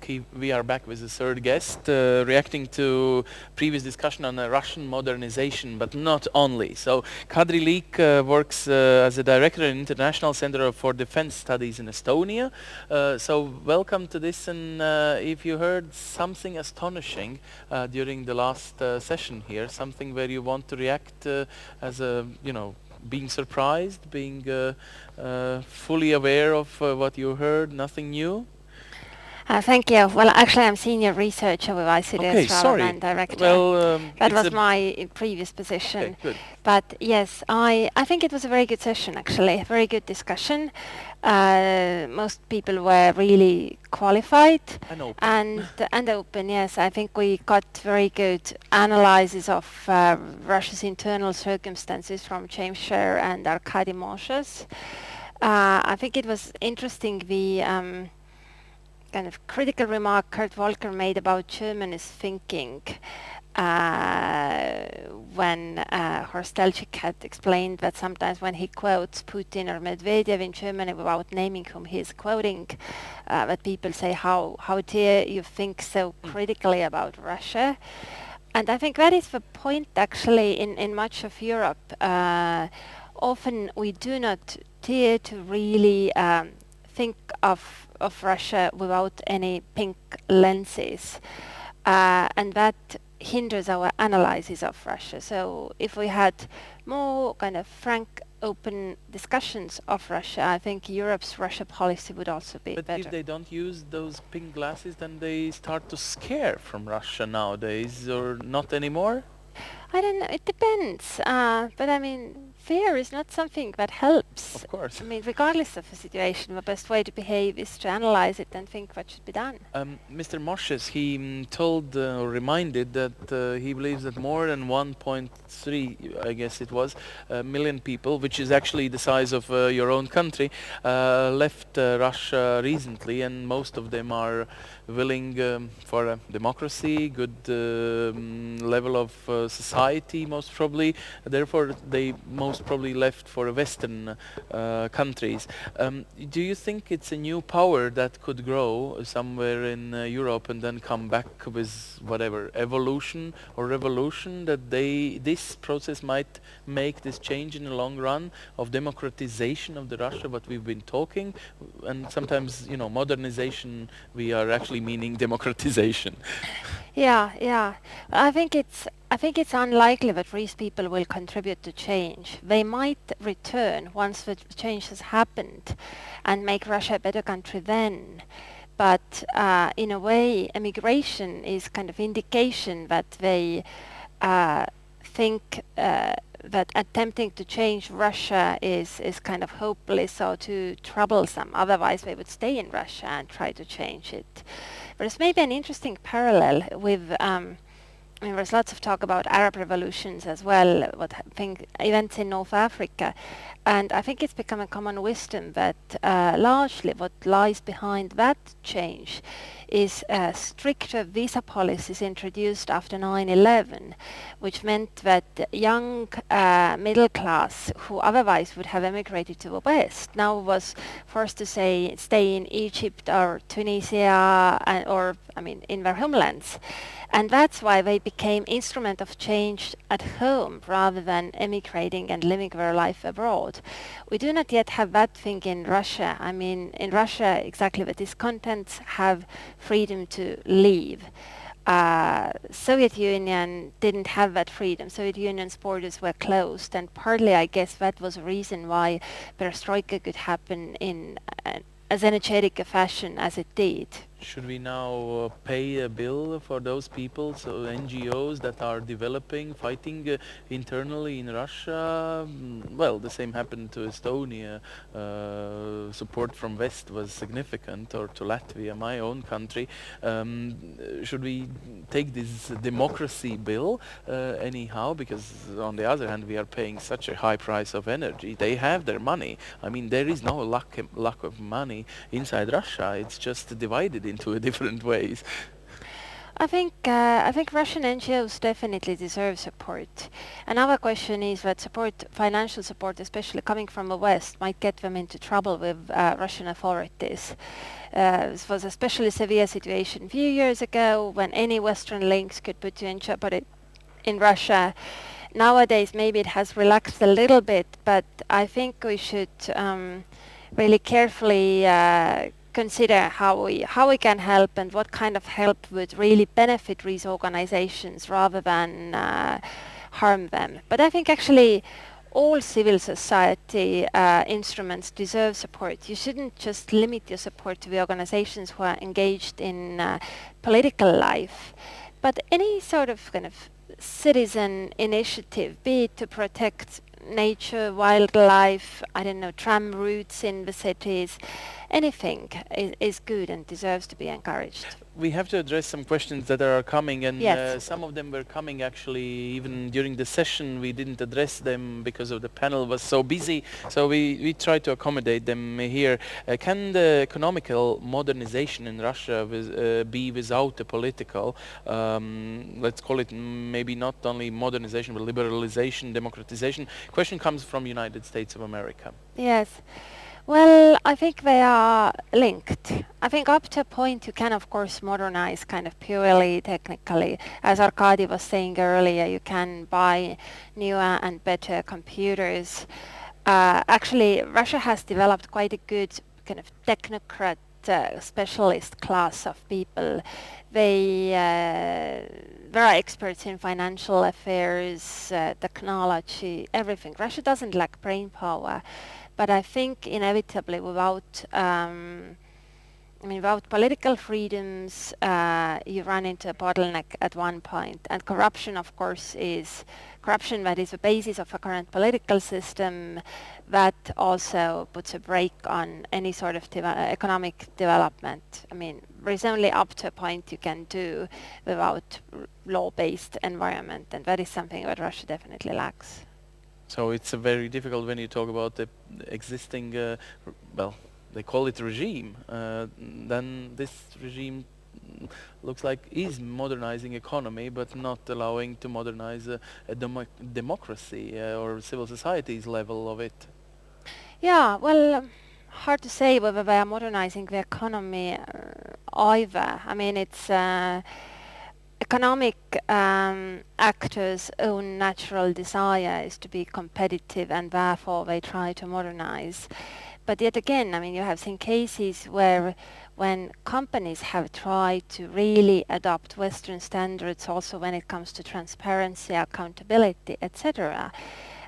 Okay, we are back with the third guest, reacting to previous discussion on Russian modernization, but not only. So, Kadri Liik works as a director in International Center for Defense Studies in Estonia. So, welcome to this. And if you heard something astonishing during the last session here, something where you want to react as a, being surprised, being fully aware of what you heard, nothing new. Thank you. Well, actually, I'm senior researcher with ICDS Okay, rather sorry. than director. Well, that it's was a my previous position. okay, good. But yes, I think it was a very good session, actually. Very good discussion. Most people were really qualified And open. and open. Yes, I think we got very good analysis of Russia's internal circumstances from James Scher and Arkady Moshes. I think it was interesting the kind of critical remark Kurt Volker made about Germany's thinking when Horst Teltschik had explained that sometimes when he quotes Putin or Medvedev in Germany without naming whom he is quoting, that people say, how dare you think so critically about Russia? And I think that is the point actually in much of Europe. Often we do not dare to really think of Russia without any pink lenses, and that hinders our analysis of Russia. So if we had more kind of frank, open discussions of Russia, I think Europe's Russia policy would also be But better. if they don't use those pink glasses, then they start to scare from Russia nowadays, or not anymore? I don't know, it depends. But I mean, fear is not something that helps. Of course. I mean, regardless of the situation, the best way to behave is to analyze it and think what should be done. Mr. Moshes, he told or reminded that he believes that more than 1.3, I guess it was, million people, which is actually the size of your own country, left Russia recently, and most of them are willing for a democracy, good level of society, most probably. Therefore, they most probably left for Western countries. Do you think it's a new power that could grow somewhere in Europe and then come back with whatever evolution or revolution, that this process might make this change in the long run of democratization of the Russia, what we've been talking? And sometimes, modernization, we are actually meaning democratization. Yeah. I think it's unlikely that these people will contribute to change. They might return once the change has happened and make Russia a better country then. But in a way, emigration is kind of indication that they think that attempting to change Russia is kind of hopeless or too troublesome. Otherwise, they would stay in Russia and try to change it. There's maybe an interesting parallel with, there's lots of talk about Arab revolutions as well, events in North Africa. And I think it's become a common wisdom that largely what lies behind that change is stricter visa policies introduced after 9/11, which meant that young middle class who otherwise would have emigrated to the West now was forced to stay in Egypt or Tunisia in their homelands. And that's why they became instrument of change at home rather than emigrating and living their life abroad. We do not yet have that thing in Russia. I mean, in Russia, exactly the discontents have freedom to leave. Soviet Union didn't have that freedom. Soviet Union's borders were closed, and partly, I guess, that was a reason why perestroika could happen in as energetic a fashion as it did. Should we now pay a bill for those people, so NGOs that are developing, fighting internally in Russia? Well, the same happened to Estonia. Support from West was significant, or to Latvia, my own country. Should we take this democracy bill anyhow? Because on the other hand, we are paying such a high price of energy. They have their money. I mean, there is no lack of money inside Russia. It's just divided into different ways. I think Russian NGOs definitely deserve support. Another question is that support, financial support, especially coming from the West, might get them into trouble with Russian authorities. This was a especially severe situation a few years ago when any Western links could put you in jeopardy in Russia. Nowadays, maybe it has relaxed a little bit, but I think we should really carefully consider how we can help and what kind of help would really benefit these organizations rather than harm them. But I think actually all civil society instruments deserve support. You shouldn't just limit your support to the organizations who are engaged in political life, but any sort of kind of citizen initiative, be it to protect nature, wildlife, I don't know, tram routes in the cities, anything is good and deserves to be encouraged. We have to address some questions that are coming, and Yes. some of them were coming actually even during the session. We didn't address them because of the panel was so busy, so we tried to accommodate them here. Can the economical modernization in Russia be without the political, let's call it maybe not only modernization but liberalization, democratization? Question comes from United States of America. Yes. Well, I think they are linked. I think up to a point you can, of course, modernize kind of purely technically. As Arkady was saying earlier, you can buy newer and better computers. Actually, Russia has developed quite a good kind of technocrat specialist class of people. They are experts in financial affairs, technology, everything. Russia doesn't lack brain power. But I think inevitably without political freedoms, you run into a bottleneck at one point. And corruption, of course, is corruption that is the basis of a current political system that also puts a brake on any sort of economic development. I mean, there's only up to a point you can do without law-based environment, and that is something that Russia definitely lacks. So it's very difficult when you talk about the existing, well, they call it regime. Then this regime looks like is modernizing economy, but not allowing to modernize a democracy or civil society's level of it. Yeah, well, hard to say whether they are modernizing the economy either. I mean, it's economic actors' own natural desire is to be competitive, and therefore they try to modernize. But yet again, I mean, you have seen cases where when companies have tried to really adopt Western standards also when it comes to transparency, accountability, etc.,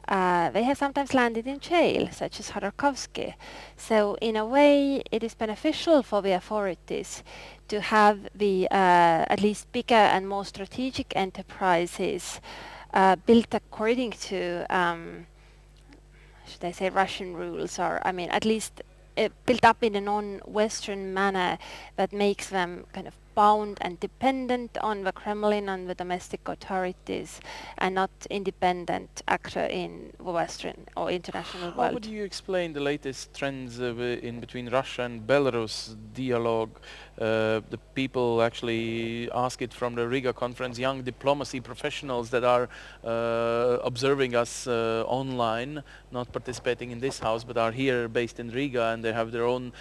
they have sometimes landed in jail, such as Khodorkovsky. So in a way, it is beneficial for the authorities to have the at least bigger and more strategic enterprises built according to, should I say, Russian rules, or I mean, at least built up in a non-Western manner that makes them kind of bound and dependent on the Kremlin and the domestic authorities, and not independent actor in the Western or international world. How would you explain the latest trends in between Russia and Belarus dialogue? The people actually ask it from the Riga conference, young diplomacy professionals that are observing us online, not participating in this house, but are here based in Riga, and they have their own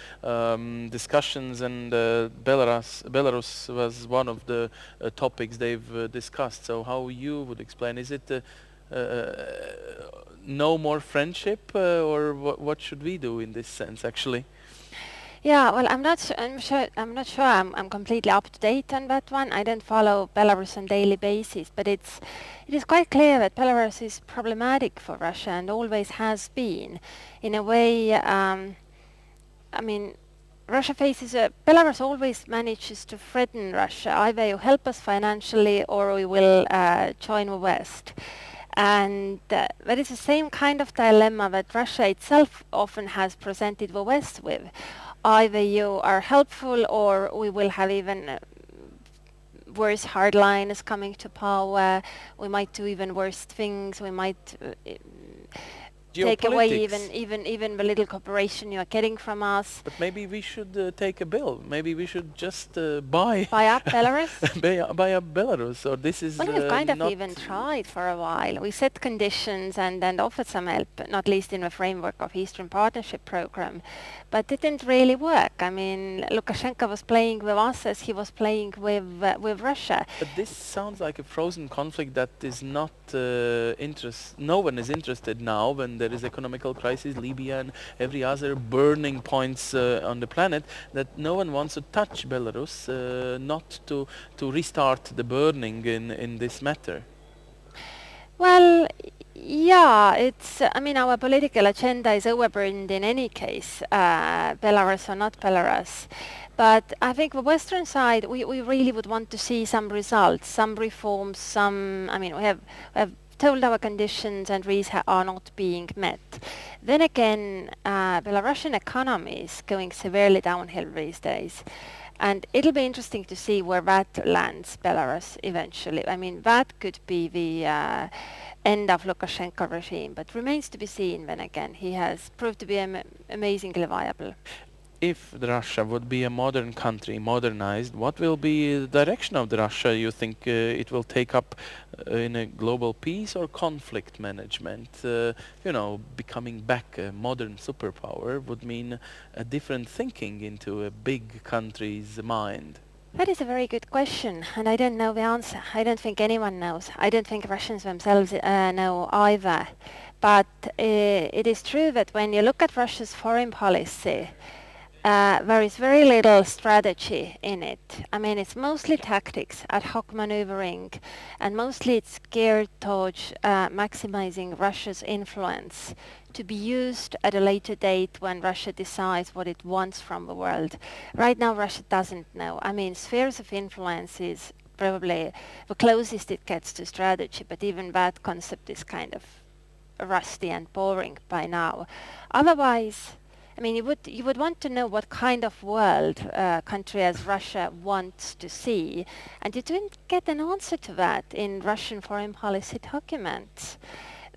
discussions, and Belarus was one of the topics they've discussed. So how you would explain, is it no more friendship, or what should we do in this sense actually? Yeah, well, I'm not sure I'm completely up to date on that one. I don't follow Belarus on daily basis, but it is quite clear that Belarus is problematic for Russia and always has been. In a way, I mean, Belarus always manages to threaten Russia. Either you help us financially or we will join the West. And that is the same kind of dilemma that Russia itself often has presented the West with. Either you are helpful or we will have even worse hardliners coming to power. We might do even worse things. We might take away Geopolitics. even the little cooperation you are getting from us. But maybe we should take a bill. Maybe we should just buy Buy up Belarus? buy up Belarus. Or this is Well, we've kind of not. even tried for a while. We set conditions and offered some help, not least in the framework of Eastern Partnership Program, but it didn't really work. I mean, Lukashenko was playing with us as he was playing with Russia. But this sounds like a frozen conflict that is not interest. No one is interested now when there is economical crisis, Libya and every other burning points on the planet. That no one wants to touch Belarus, not to restart the burning in this matter. Well, yeah, I mean, our political agenda is overburdened in any case, Belarus or not Belarus. But I think the Western side, we really would want to see some results, some reforms, I mean, we have told our conditions and these are not being met. Then again, Belarusian economy is going severely downhill these days. And it'll be interesting to see where that lands Belarus eventually. I mean, that could be the end of Lukashenko regime, but remains to be seen then again. He has proved to be amazingly viable. If Russia would be a modern country, modernized, what will be the direction of the Russia? You think it will take up in a global peace or conflict management? Becoming back a modern superpower would mean a different thinking into a big country's mind. That is a very good question, and I don't know the answer. I don't think anyone knows. I don't think Russians themselves know either. But it is true that when you look at Russia's foreign policy, there is very little strategy in it. I mean, it's mostly tactics, ad hoc maneuvering, and mostly it's geared towards maximizing Russia's influence to be used at a later date when Russia decides what it wants from the world. Right now, Russia doesn't know. I mean, spheres of influence is probably the closest it gets to strategy, but even that concept is kind of rusty and boring by now. Otherwise, I mean, you would want to know what kind of world country as Russia wants to see, and you don't get an answer to that in Russian foreign policy documents.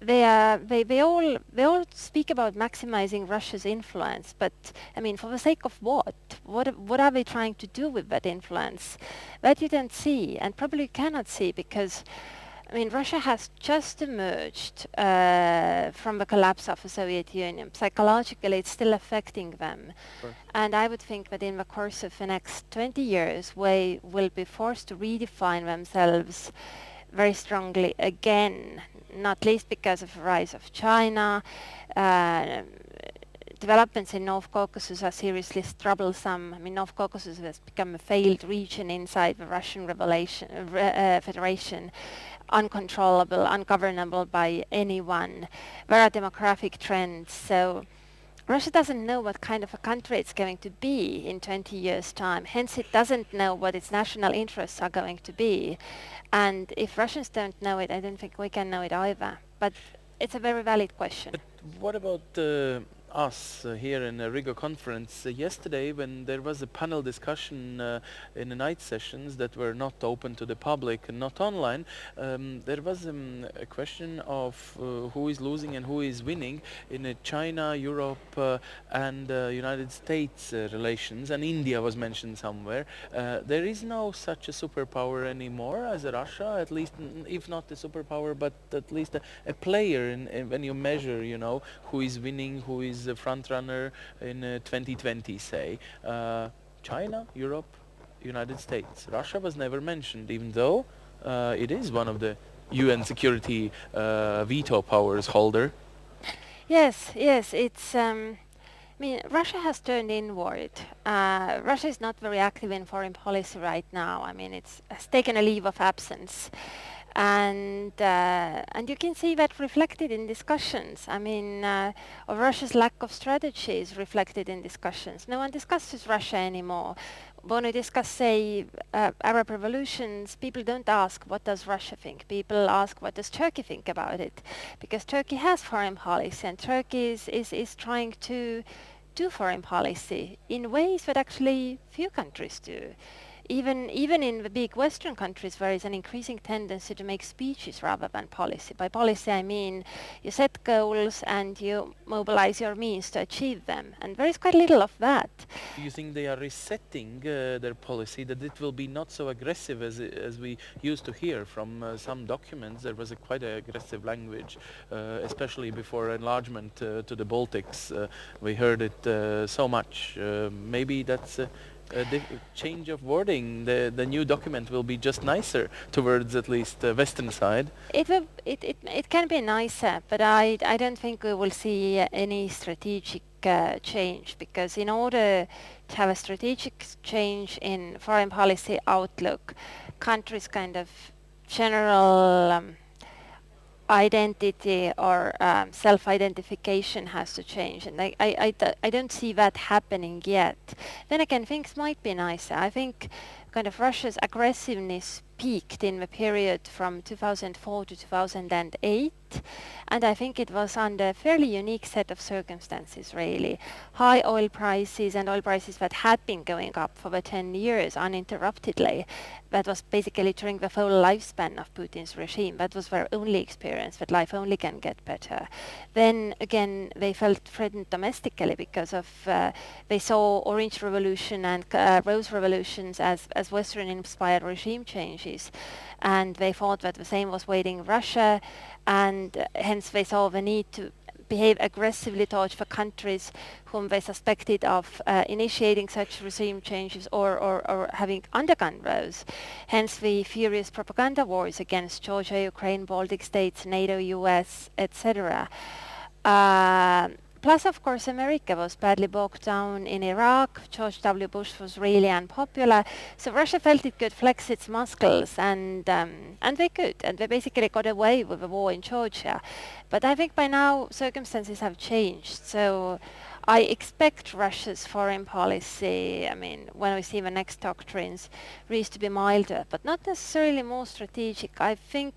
They all speak about maximizing Russia's influence, but I mean, for the sake of what? What are they trying to do with that influence? That you don't see, and probably cannot see, because I mean, Russia has just emerged from the collapse of the Soviet Union. Psychologically, it's still affecting them. Sure. And I would think that in the course of the next 20 years, they will be forced to redefine themselves very strongly again, not least because of the rise of China. Developments in North Caucasus are seriously troublesome. I mean, North Caucasus has become a failed region inside the Russian Federation, uncontrollable, ungovernable by anyone. There are demographic trends. So Russia doesn't know what kind of a country it's going to be in 20 years' time. Hence, it doesn't know what its national interests are going to be. And if Russians don't know it, I don't think we can know it either. But it's a very valid question. But what about us here in the Riga conference yesterday, when there was a panel discussion in the night sessions that were not open to the public and not online? There was a question of who is losing and who is winning in China, Europe and United States relations, and India was mentioned somewhere. There is no such a superpower anymore as Russia, at least if not a superpower, but at least a player in when you measure, who is winning, who is the front runner in 2020, say. China, Europe, United States. Russia was never mentioned, even though it is one of the UN security veto powers holder. Yes, it's... I mean, Russia has turned inward. Russia is not very active in foreign policy right now. I mean, has taken a leave of absence. And you can see that reflected in discussions. I mean, of Russia's lack of strategy is reflected in discussions. No one discusses Russia anymore. When we discuss, say, Arab revolutions, people don't ask, what does Russia think? People ask, what does Turkey think about it? Because Turkey has foreign policy, and Turkey is trying to do foreign policy in ways that actually few countries do. even in the big Western countries, there is an increasing tendency to make speeches rather than policy. By policy, I mean you set goals and you mobilize your means to achieve them, and there is quite little of that. Do you think they are resetting their policy, that it will be not so aggressive as we used to hear from some documents? There was a quite aggressive language, especially before enlargement to the Baltics. We heard it so much. Maybe that's a change of wording. The new document will be just nicer towards at least the western side. It can be nicer, but I don't think we will see any strategic change, because in order to have a strategic change in foreign policy outlook, countries' kind of general identity or self-identification has to change, and I don't see that happening yet. Then again, things might be nicer. I think kind of Russia's aggressiveness peaked in the period from 2004 to 2008, and I think it was under a fairly unique set of circumstances, really. High oil prices, and oil prices that had been going up for the 10 years uninterruptedly. That was basically during the whole lifespan of Putin's regime. That was their only experience, that life only can get better. Then again, they felt threatened domestically because of they saw Orange Revolution and Rose Revolutions as Western-inspired regime changes, and they thought that the same was waiting Russia, and hence they saw the need to behave aggressively towards the countries whom they suspected of initiating such regime changes or having undergone those. Hence the furious propaganda wars against Georgia, Ukraine, Baltic states, NATO, US, etc. Plus, of course, America was badly bogged down in Iraq. George W. Bush was really unpopular. So Russia felt it could flex its muscles, and they could. And they basically got away with the war in Georgia. But I think by now circumstances have changed. So I expect Russia's foreign policy, I mean, when we see the next doctrines, really to be milder, but not necessarily more strategic. I think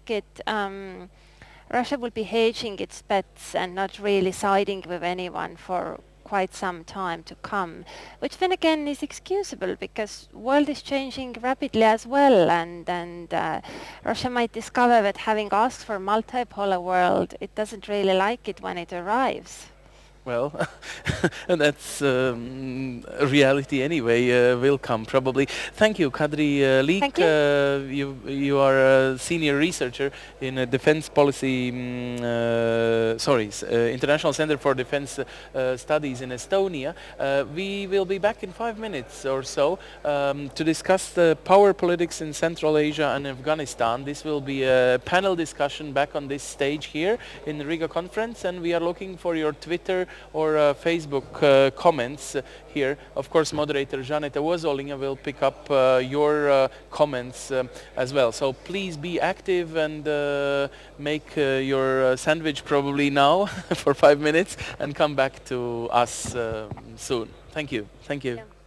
Russia will be hedging its bets and not really siding with anyone for quite some time to come, which then again is excusable because world is changing rapidly as well, and Russia might discover that having asked for a multipolar world, it doesn't really like it when it arrives. Well, and that's a reality anyway, will come probably. Thank you, Kadri. Liik, Thank you. You are a senior researcher in a defense policy, International Center for Defense Studies in Estonia. We will be back in 5 minutes or so to discuss the power politics in Central Asia and Afghanistan. This will be a panel discussion back on this stage here in the Riga conference, and we are looking for your Twitter or Facebook comments here. Of course, moderator Žaneta Wozolinga will pick up your comments as well. So please be active and make your sandwich probably now for 5 minutes and come back to us soon. Thank you. Thank you. Yeah.